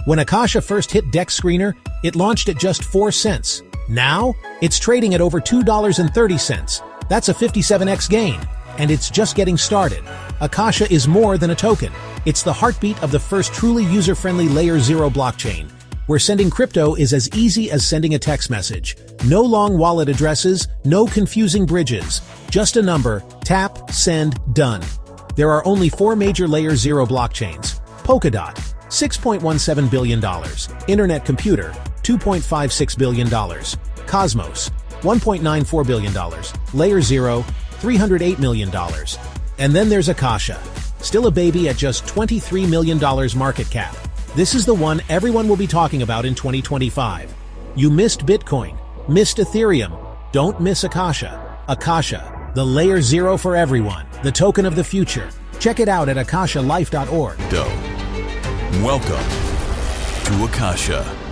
When Akasha first hit Dex Screener, it launched at just 4 cents. Now, it's trading at over $2.30. That's a 57x gain, and it's just getting started. Akasha is more than a token. It's the heartbeat of the first truly user-friendly Layer 0 blockchain, where sending crypto is as easy as sending a text message. No long wallet addresses, no confusing bridges. Just a number, tap, send, done. There are only 4 major Layer 0 blockchains. Polkadot, $6.17 billion. Internet Computer, $2.56 billion. Cosmos, $1.94 billion. Layer 0, $308 million. And then there's Akasha, still a baby at just $23 million market cap. This is the one everyone will be talking about in 2025. You missed Bitcoin, missed Ethereum. Don't miss Akasha. Akasha, the Layer 0 for everyone, the token of the future. Check it out at akashalife.org. Welcome to Akasha.